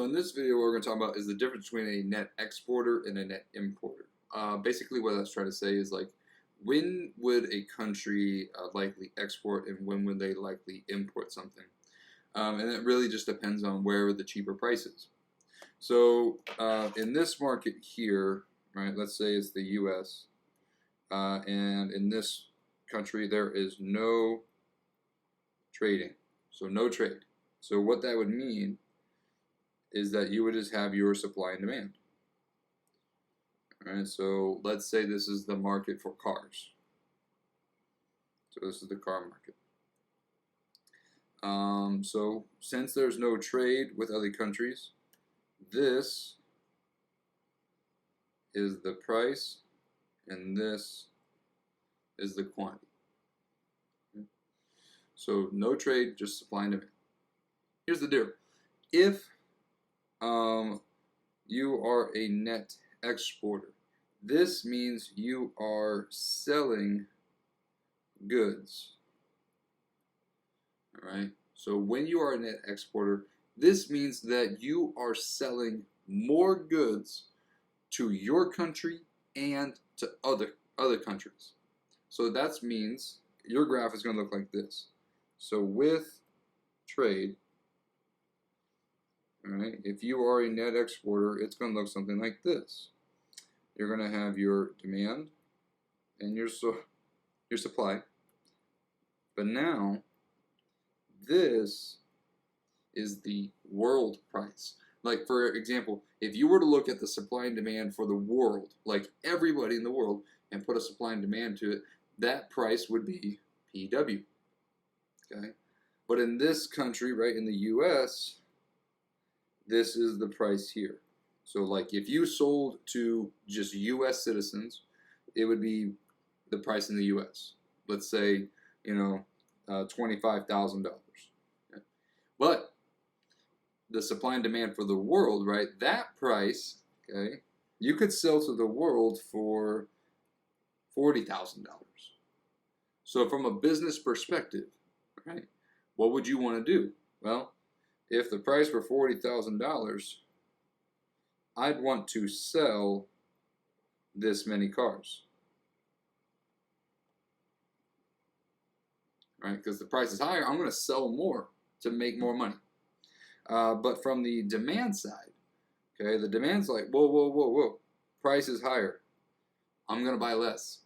in this video, what we're going to talk about is the difference between a net exporter and a net importer. Basically, what I was trying to say is, like, when would a country likely export and when would they likely import something? And it really just depends on where the cheaper price is. So in this market here, right, let's say it's the US, and in this country there is no trading, so no trade. So what that would mean is that you would just have your supply and demand. All right, so let's say this is the market for cars. So this is the car market. So since there's no trade with other countries, this is the price and this is the quantity. So no trade, just supply and demand. Here's the deal. If you are a net exporter, this means you are selling goods. All right. So when you are a net exporter, this means that you are selling more goods to your country and to other countries. So that means your graph is going to look like this. So with trade, all right, if you are a net exporter, it's going to look something like this. You're going to have your demand and your supply. But now, this is the world price. Like, for example, if you were to look at the supply and demand for the world, like everybody in the world, and put a supply and demand to it, that price would be PW. Okay? But in this country, right, in the US, this is the price here. So, like, if you sold to just US citizens, it would be the price in the US. Let's say, $25,000. Okay? But the supply and demand for the world, right, that price, okay, you could sell to the world for $40,000. So from a business perspective, right, what would you want to do? Well, if the price were $40,000, I'd want to sell this many cars. Right? Because the price is higher, I'm going to sell more to make more money. But from the demand side, okay, the demand's like, whoa, whoa, whoa, whoa. Price is higher. I'm going to buy less.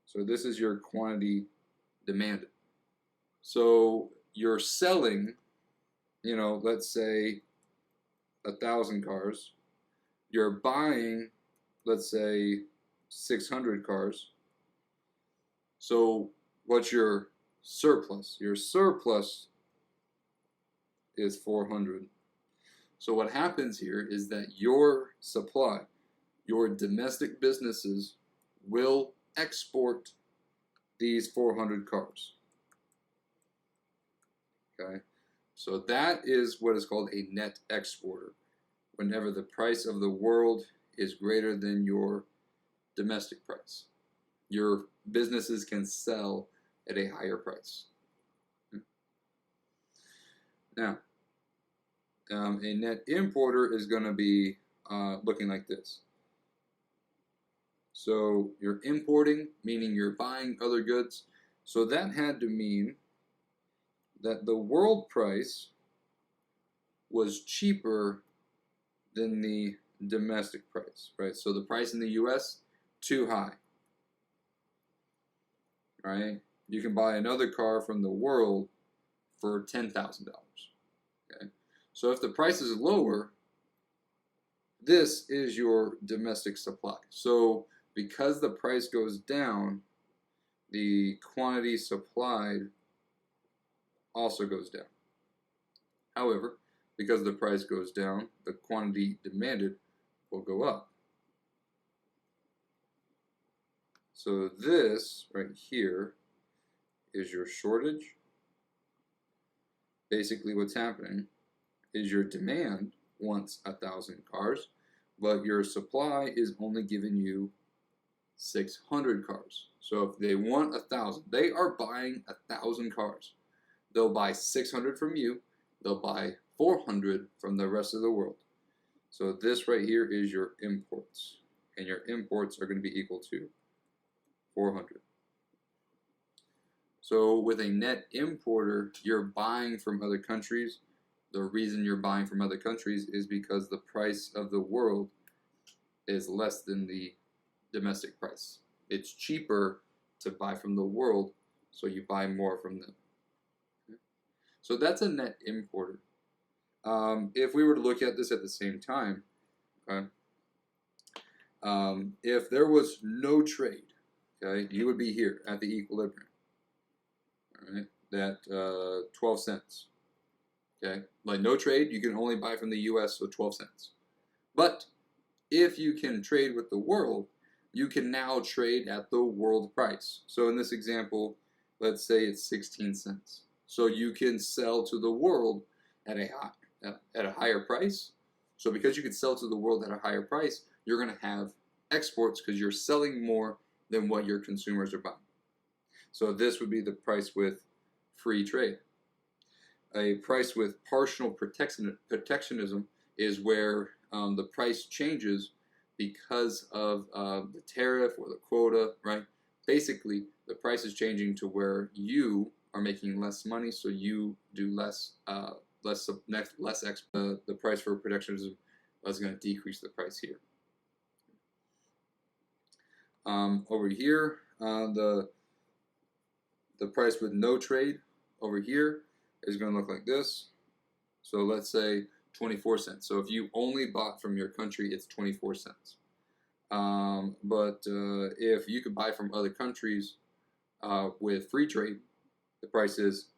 So this is your quantity demanded. So you're selling, let's say 1,000 cars. You're buying, let's say 600 cars. So what's your surplus? Your surplus is 400. So what happens here is that your supply, your domestic businesses will export these 400 cars. Okay, so that is what is called a net exporter. Whenever the price of the world is greater than your domestic price, your businesses can sell at a higher price. Now, a net importer is going to be looking like this. So you're importing, meaning you're buying other goods. So that had to mean that the world price was cheaper than the domestic price, right? So the price in the US, too high, right? You can buy another car from the world for $10,000, okay? So if the price is lower, this is your domestic supply. So because the price goes down, the quantity supplied also goes down. However, because the price goes down, the quantity demanded will go up. So this right here is your shortage. Basically what's happening is your demand wants 1,000 cars, but your supply is only giving you 600 cars. So if they want 1,000, they are buying 1,000 cars. They'll buy 600 from you, they'll buy 400 from the rest of the world. So this right here is your imports, and your imports are going to be equal to 400. So with a net importer, you're buying from other countries. The reason you're buying from other countries is because the price of the world is less than the domestic price. It's cheaper to buy from the world, so you buy more from them. So that's a net importer. If we were to look at this at the same time, okay, if there was no trade, okay, you would be here at the equilibrium. All right, that 12 cents. Okay, like no trade, you can only buy from the U.S., so 12 cents. But if you can trade with the world, you can now trade at the world price. So in this example, let's say it's 16 cents. So you can sell to the world at a higher price. So because you can sell to the world at a higher price, you're going to have exports because you're selling more than what your consumers are buying. So this would be the price with free trade. A price with partial protectionism is where the price changes because of the tariff or the quota, right? Basically, the price is changing to where you are making less money, so you do less. The price for protectionism is going to decrease the price here. Over here, the price with no trade over here is going to look like this. So let's say 24 cents. So if you only bought from your country, it's 24 cents. But if you could buy from other countries with free trade, the price is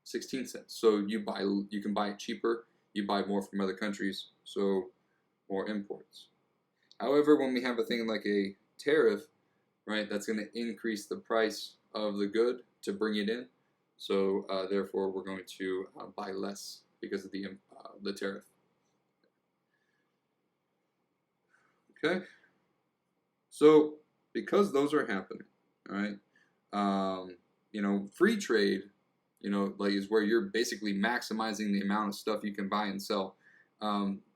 16 cents. So you can buy it cheaper. You buy more from other countries, so more imports. However, when we have a thing like a tariff, right, that's going to increase the price of the good to bring it in. So therefore, we're going to buy less because of the tariff. Okay. So because those are happening, all right, free trade, like is where you're basically maximizing the amount of stuff you can buy and sell.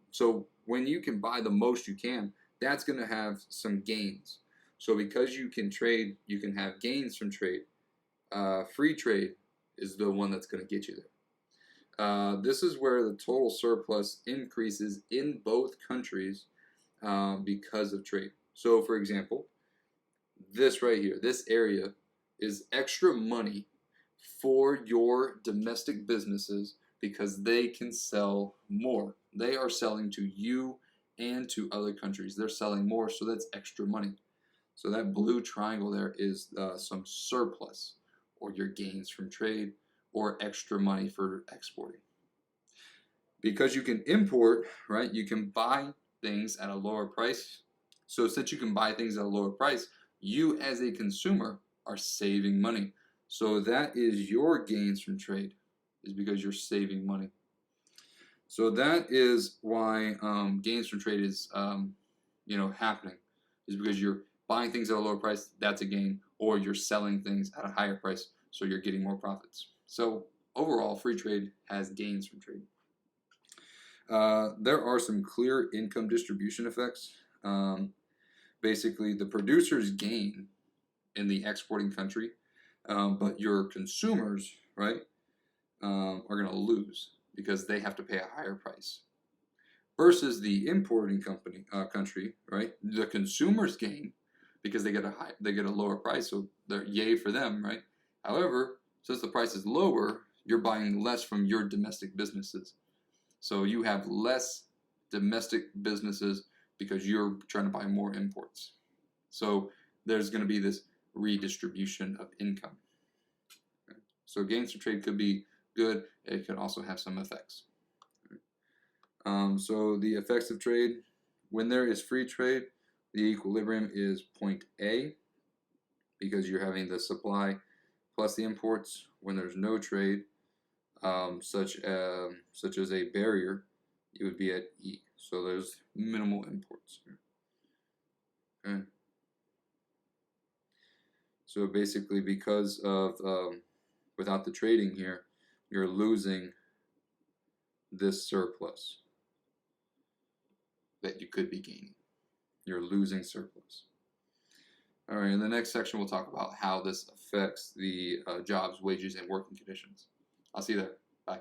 So when you can buy the most you can, that's going to have some gains. So because you can trade, you can have gains from trade. Free trade is the one that's going to get you there. This is where the total surplus increases in both countries because of trade. So for example, this right here, this area is extra money for your domestic businesses because they can sell more. They are selling to you and to other countries. They're selling more, so that's extra money. So that blue triangle there is some surplus or your gains from trade or extra money for exporting. Because you can import, right, you can buy things at a lower price. So since you can buy things at a lower price, you as a consumer are saving money. So that is your gains from trade, is because you're saving money. So that is why gains from trade is happening, is because you're buying things at a lower price, that's a gain, or you're selling things at a higher price, so you're getting more profits. So overall, free trade has gains from trade. There are some clear income distribution effects. Basically, the producers gain in the exporting country, but your consumers, right, are going to lose because they have to pay a higher price. Versus the importing country, right, the consumers gain because they get a lower price, so they're yay for them, right? However, since the price is lower, you're buying less from your domestic businesses. So you have less domestic businesses because you're trying to buy more imports. So there's going to be this redistribution of income. Okay. So gains from trade could be good. It could also have some effects. So the effects of trade, when there is free trade, the equilibrium is point A because you're having the supply plus the imports. When there's no trade, such as a barrier, it would be at E. So there's minimal imports. Okay. So basically, because of without the trading here, you're losing this surplus that you could be gaining. You're losing surplus. All right, in the next section, we'll talk about how this affects the jobs, wages, and working conditions. I'll see you there. Bye.